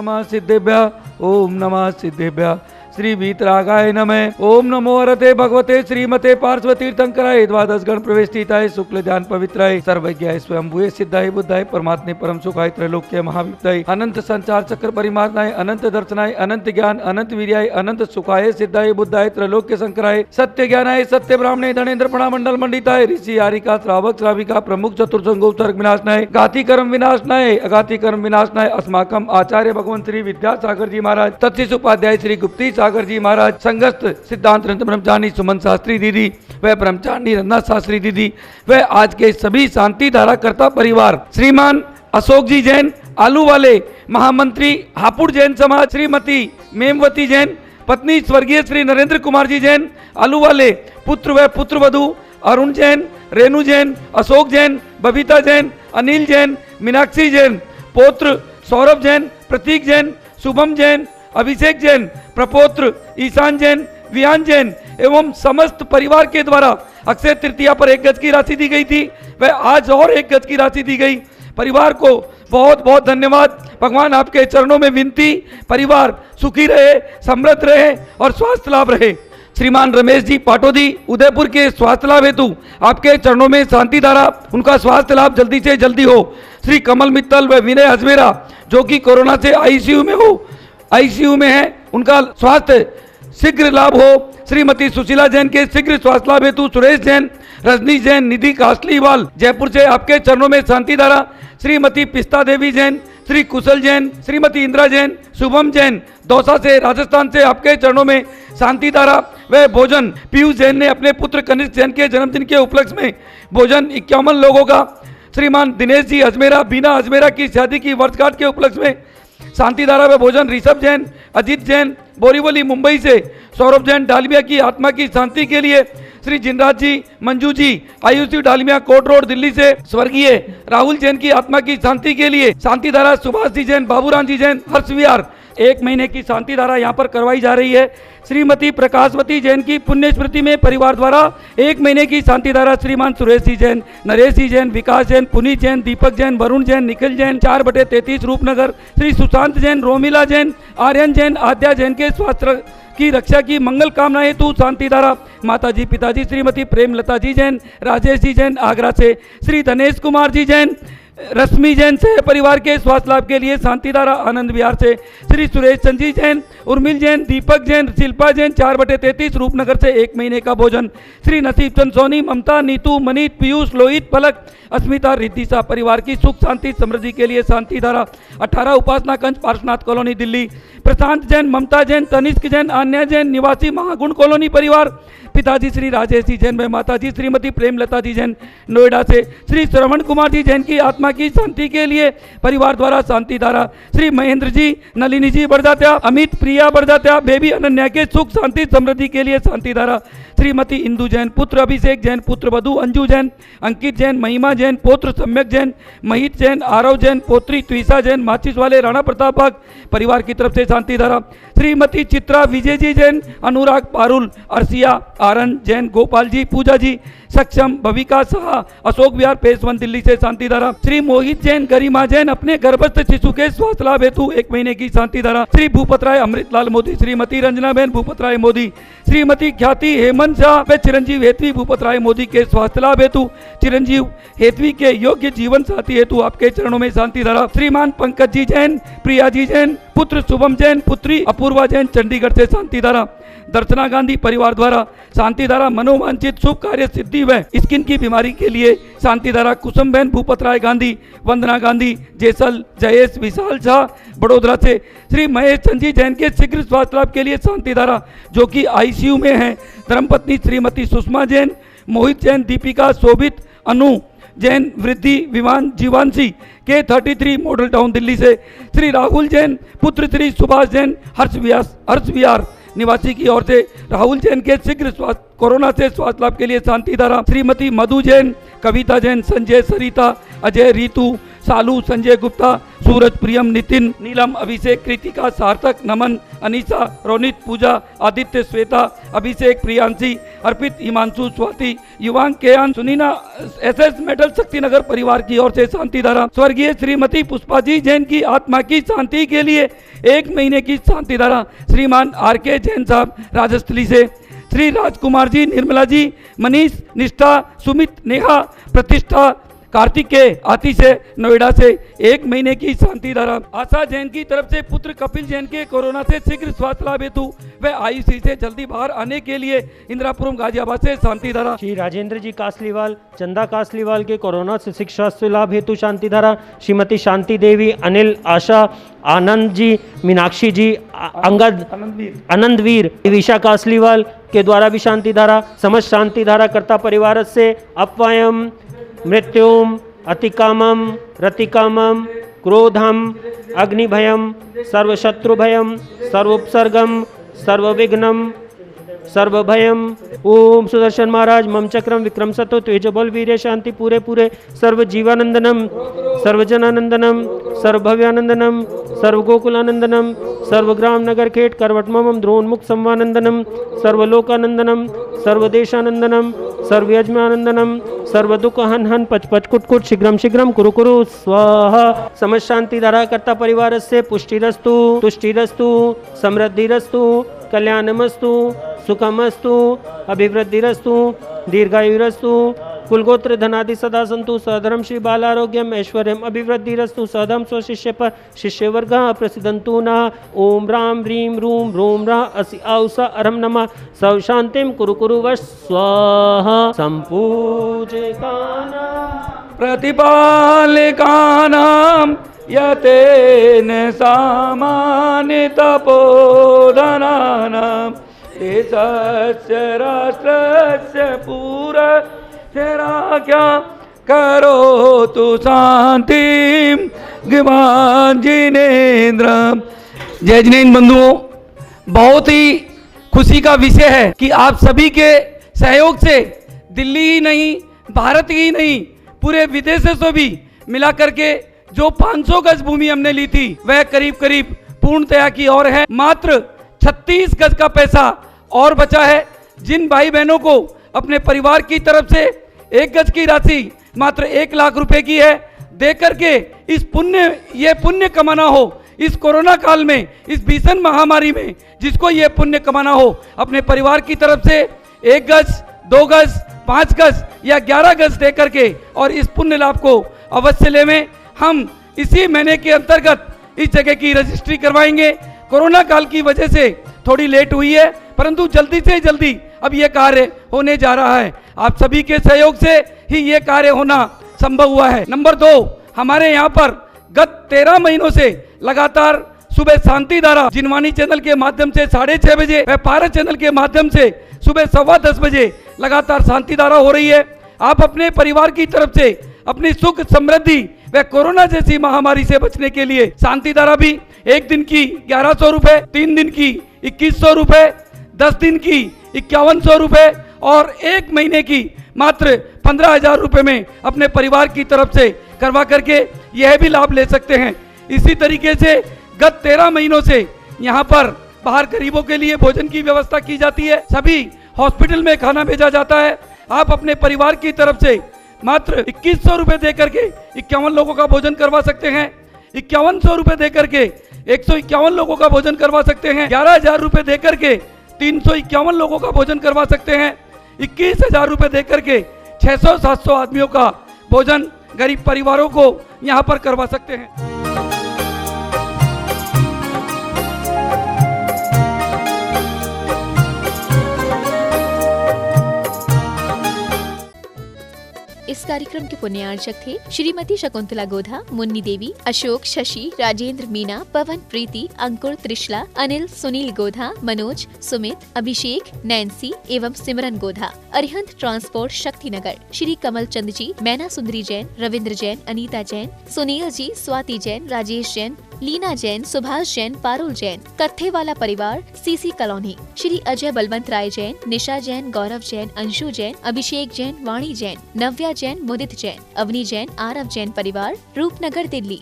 नमः सिद्धेभ्यः, ओम नमः सिद्धेभ्यः। श्री वीतरागाय नमः। ओम नमो हरते भगवते श्रीमते पार्श्व तीर्थंकराय द्वादश गण प्रवेष्टिताय शुक्ल ध्यान पवित्राय सर्वज्ञाय स्वयंभुवे सिद्धाय बुद्धाय परमात्मे परम सुखाय त्रैलोक्य महाविद्याय अनंत संचार चक्र परिमार्जनाय अनंत दर्शनाय अनंत ज्ञान अनंत वीर्याय अनंत सुखाय सिद्धाय बुद्धाय त्रैलोक्य शंकराय सत्य ज्ञानाय सत्य ब्राह्मणे धनेन्द्र मंडल मंडिताय ऋषि आरिका श्रावक श्राविका प्रमुख चतुर्संगो सर्ग विनाशनाय गाति कर्म विनाशनाय अगाति कर्म विनाशनाय अस्माकम आचार्य भगवान श्री विद्यासागर जी महाराज तत्शिष उपाध्याय श्री गुप्ती सागर जी महाराज संगस्त सिद्धांत ब्रह्मचारी सुमन शास्त्री दीदी व ब्रह्मचारी रंजना शास्त्री दीदी व आज के सभी शांति धारा कर्ता परिवार, श्रीमान अशोक जी जैन आलू वाले, महामंत्री हापुड़ जैन समाज, श्रीमती मेमवती जैन, पत्नी स्वर्गीय श्री नरेंद्र कुमार जी जैन आलू वाले, पुत्र व पुत्रवधू अरुण जैन, रेणु जैन, अशोक जैन, बबीता जैन, अनिल जैन, मीनाक्षी जैन, पौत्र सौरभ जैन, प्रतीक जैन, शुभम जैन, अभिषेक जैन, प्रपौत्र ईशान जैन, विहान जैन एवं समस्त परिवार के द्वारा अक्षय तृतीया पर 1 गज की राशि दी गई थी वह आज और 1 गज की राशि दी गई। परिवार को बहुत बहुत धन्यवाद। भगवान आपके चरणों में विनती, परिवार सुखी रहे, समृद्ध रहे और स्वास्थ्य लाभ रहे। श्रीमान रमेश जी पाटोदी उदयपुर के स्वास्थ्य लाभ हेतु आपके चरणों में शांति धारा, उनका स्वास्थ्य लाभ जल्दी से जल्दी हो। श्री कमल मित्तल व विनय हजमेरा जो कि कोरोना से आईसीयू में है, उनका स्वास्थ्य शीघ्र लाभ हो। श्रीमती सुशीला जैन के शीघ्र स्वास्थ्य लाभ हेतु सुरेश जैन, रजनी जैन, निधि कासलीवाल जयपुर से आपके चरणों में शांति धारा। श्रीमती पिस्ता देवी जैन, श्री कुशल जैन, श्रीमती इंदिरा जैन, शुभम जैन दौसा से राजस्थान से आपके चरणों में शांति धारा व भोजन। पीयूष जैन ने अपने पुत्र कनिष्ठ जैन के जन्मदिन के उपलक्ष्य में भोजन 51 लोगों का। श्रीमान दिनेश जी अजमेरा, बीना अजमेरा की शादी की वर्षगांठ के उपलक्ष्य में शांति धारा व भोजन। ऋषभ जैन, अजीत जैन बोरीवली मुंबई से, सौरभ जैन डालमिया की आत्मा की शांति के लिए। श्री जिनराज जी, मंजू जी आयुषी डालमिया कोट रोड दिल्ली से, स्वर्गीय राहुल जैन की आत्मा की शांति के लिए शांति धारा। सुभाष जी जैन, बाबूराम जी जैन, हर्ष विहार 1 महीने की शांति धारा यहाँ पर करवाई जा रही है। श्रीमती प्रकाशवती जैन की पुण्य स्मृति में परिवार द्वारा 1 महीने की शांति धारा। श्रीमान सुरेश जी जैन, नरेश जी जैन, विकास जैन, पुनीत जैन, दीपक जैन, वरुण जैन, निखिल जैन 4/33 रूपनगर। श्री सुशांत जैन, रोमिला जैन, आर्यन जैन, आद्या जैन के स्वास्थ्य की रक्षा की मंगल कामना हेतु शांति धारा। माता जी पिताजी श्रीमती प्रेमलता जी जैन, राजेश जी जैन आगरा से, श्री धनेश कुमार जी जैन, रश्मि जैन से परिवार के स्वास्थ्य लाभ के लिए शांति धारा। आनंद विहार से श्री सुरेश चंद जी जैन, उर्मिल जैन, दीपक जैन, शिल्पा जैन 4/33 रूपनगर से 1 महीने का भोजन। श्री नसीब चंद सोनी, ममता, नीतू, मनीत, पीयूष, लोहित, पलक, अस्मिता, रिद्धिशा परिवार की सुख शांति समृद्धि के लिए शांति धारा। 18 उपासना कंज पार्श्वनाथ कॉलोनी दिल्ली। प्रशांत जैन, ममता जैन, तनिष्क जैन, आन्या जैन निवासी महागुण कॉलोनी परिवार। पिताजी श्री राजेश जी जैन व माताजी श्रीमती प्रेमलता जी जैन नोएडा से। श्री श्रवण कुमार जी जैन की आत्मा की शांति के लिए परिवार द्वारा शांति धारा। श्री महेंद्र जी, नलिनी जी बरजात्या, अमित, प्रिया बरजात्या, बेबी अनन्या के सुख शांति समृद्धि के लिए शांति धारा। श्रीमती इंदु जैन, पुत्र अभिषेक जैन, पुत्र वधू अंजू जैन, अंकित जैन, महिमा जैन, पौत्र सम्यक जैन, महित जैन, आरव जैन, पौत्री त्विषा जैन, माचिस वाले राणा प्रताप बाग परिवार की तरफ से शांति धारा। श्रीमती चित्रा विजय जी जैन, अनुराग पारुल, अर्सिया, आरन जैन, गोपाल जी, पूजा जी, सक्षम, भविका शाह, अशोक विहार फेज 1 दिल्ली से शांति धारा। श्री मोहित जैन, गरिमा जैन अपने गर्भस्थ शिशु के स्वास्थ्य लाभ हेतु 1 महीने की शांति धारा। श्री भूपत राय अमृतलाल मोदी, श्रीमती रंजना बहन भूपत राय मोदी, श्रीमती ख्याति हेमंत शाह व चिरंजीव हेतवी भूपत राय मोदी के स्वास्थ्य लाभ हेतु, चिरंजीव हेतवी के योग्य जीवन साथी हेतु आपके चरणों में शांति धारा। श्रीमान पंकज जी जैन, प्रिया जी जैन, पुत्र शुभम जैन, पुत्री अपूर्वा जैन चंडीगढ़ से शांति धारा। दर्शना गांधी परिवार द्वारा शांति धारा। मनोवांछित शुभ कार्य सिद्धि व स्किन की बीमारी के लिए शांति धारा। कुसुम बहन भूपत राय गांधी, वंदना गांधी, जयसल, जयेश विशाल झा बड़ोदरा से। श्री महेश चंद जी जैन के शीघ्र स्वास्थ्य लाभ के लिए शांति धारा जो कि आईसीयू में है। धर्मपत्नी श्रीमती सुषमा जैन, मोहित जैन, दीपिका, शोभित, अनु जैन, वृद्धि, विमान, जीवांशी के 33 मॉडल टाउन दिल्ली से। श्री राहुल जैन, पुत्र श्री सुभाष जैन, हर्ष विहार निवासी की ओर से राहुल जैन के शीघ्र कोरोना से स्वास्थ्य लाभ के लिए शांति धारा। श्रीमती मधु जैन, कविता जैन, संजय, सरिता, अजय, रीतू, सालू, संजय गुप्ता, सूरज, प्रियम, नितिन, नीलम, अभिषेक, कृतिका, सार्थक, नमन, अनीसा, रोनित, पूजा, आदित्य, श्वेता, अभिषेक, प्रियांशी, अर्पित, हिमांशु, स्वाति, युवांग, केयान, सुनीना, SS मेटल शक्तिनगर परिवार की ओर से शांति धारा। स्वर्गीय श्रीमती पुष्पा जी जैन की आत्मा की शांति के लिए 1 महीने की शांति धारा। श्रीमान RK जैन साहब राजस्थली से, श्री राजकुमार जी, निर्मला जी, मनीष, निष्ठा, सुमित, नेहा, प्रतिष्ठा, कार्तिकेय आती से नोएडा से 1 महीने की शांति धारा। आशा जैन की तरफ से पुत्र कपिल जैन के कोरोना से शीघ्र स्वास्थ्य लाभ हेतु व ICU से जल्दी बाहर आने के लिए इंदिरापुरम गाजियाबाद से शांति धारा। श्री राजेंद्र जी कासलीवाल, चंदा कासलीवाल के कोरोना से शीघ्र स्वास्थ्य लाभ हेतु शांति धारा। श्रीमती शांति देवी, अनिल, आशा, आनंद जी, मीनाक्षी जी, अंगद, आनंदवीर, विशा कासलीवाल के द्वारा भी शांति धारा। समस्त शांति धारा कर्ता परिवार से अपवयम, मृत्युम, अतिकामम, रतिकामम, क्रोधम, अग्निभयम, सर्वशत्रुभयम, सर्वोपसर्गम, सर्वविघ्नम, सर्वभयम। ओम सुदर्शन महाराज मम चक्रम विक्रम सतो तेज बल वीर्य शांति पूरे पूरे सर्व जीवानंदनम, सर्वजनानंदनम, सर्वभव्यानंदनम, सर्वगोकुलानंदनम, सर्वग्राम नगर खेट करवट मम द्रोणमुख संवानंदनम, सर्वलोकानंदनम, सर्वदेशानंदनम, सर्वयजमानंदनम, सर्वदुख हन हन पच पच कुट कुट शीघ्रम शीघ्रम कुरु कुरु स्वाहा। समस्त शांति धारा कर्ता परिवार से पुष्टिरस्तु, तुष्टिरस्तु, समृद्धिरस्तु, कल्याणमस्तु, सुखमस्तु, अभिवृद्धिरस्तु, दीर्घायुरस्तु, कुलगोत्र धनादि सदा संतु, सधर्म श्री बालारोग्यम ऐश्वर्यम अभिवृद्धिरस्तु, सदम स्वशिष्य पर शिष्यवर्ग प्रसिद्धंतु न। ओम राम ह्रीं रूम रोम रा असि औसा अरम नमः। सव शांतिम कुरु कुरु वश स्वाहा। संपूजकानां प्रतिपालकानां यतेन सामान्य तपोधनानां देशस्य राष्ट्रस्य पूरैराज्ञा करोतु शांतिं गिवान् जिनेन्द्रम्। जय जिनेन्द्र बंधुओं, बहुत ही खुशी का विषय है कि आप सभी के सहयोग से दिल्ली ही नहीं, भारत ही नहीं, पूरे विदेशों से भी मिला करके जो 500 गज भूमि हमने ली थी वह करीब करीब पूर्णतया की ओर है। मात्र 36 गज का पैसा और बचा है। जिन भाई बहनों को अपने परिवार की तरफ से 1 गज की राशि मात्र 1 लाख रुपए की है दे करके ये पुण्य कमाना हो इस कोरोना काल में, इस भीषण महामारी में, जिसको ये पुण्य कमाना हो अपने परिवार की तरफ से 1 गज, 2 गज, 5 गज या 11 गज दे करके और इस पुण्य लाभ को अवश्य लें। हम इसी महीने के अंतर्गत इस जगह की रजिस्ट्री करवाएंगे। कोरोना काल की वजह से थोड़ी लेट हुई है, परंतु जल्दी से जल्दी अब ये कार्य होने जा रहा है। आप सभी के सहयोग से ही ये कार्य होना संभव हुआ है। नंबर 2, हमारे यहाँ पर गत 13 महीनों से लगातार सुबह शांति धारा जिनवानी चैनल के माध्यम से 6:30 बजे व पारस चैनल के माध्यम से सुबह 10:15 बजे लगातार शांति धारा हो रही है। आप अपने परिवार की तरफ से अपनी सुख समृद्धि व कोरोना जैसी महामारी से बचने के लिए शांति धारा भी 1 दिन की 1100 रुपए, 3 दिन की 2100 रुपए, 10 दिन की 5100 रुपए और 1 महीने की मात्र 15,000 रुपए में अपने परिवार की तरफ से करवा करके यह भी लाभ ले सकते हैं। इसी तरीके से गत 13 महीनों से यहाँ पर बाहर गरीबों के लिए भोजन की व्यवस्था की जाती है। सभी हॉस्पिटल में खाना भेजा जाता है। आप अपने परिवार की तरफ से मात्र 2100 रुपए दे करके 51 लोगों का भोजन करवा सकते हैं। 5100 रुपए दे करके 151 लोगों का भोजन करवा सकते हैं। 11,000 रुपए दे करके 351 लोगों का भोजन करवा सकते हैं। 21,000 रुपए दे करके 600-700 आदमियों का भोजन गरीब परिवारों को यहाँ पर करवा सकते हैं। इस कार्यक्रम के पुण्यार्चक थे श्रीमती शकुंतला गोधा, मुन्नी देवी, अशोक, शशि, राजेंद्र, मीना, पवन, प्रीति, अंकुर, त्रिशला, अनिल, सुनील गोधा, मनोज, सुमित, अभिषेक, नैन्सी एवं सिमरन गोधा। अरिहंत ट्रांसपोर्ट शक्तिनगर। श्री कमल चंद जी, मैना सुंदरी जैन, रविंद्र जैन, अनीता जैन, सुनील जी, स्वाति जैन, राजेश जैन, लीना जैन, सुभाष जैन, पारुल जैन, कत्थेवाला परिवार, सीसी कॉलोनी, श्री अजय बलवंत राय जैन, निशा जैन, गौरव जैन, अंशु जैन, अभिषेक जैन, वाणी जैन, नव्या जैन, मुदित जैन, अवनी जैन, आरव जैन परिवार, रूपनगर दिल्ली।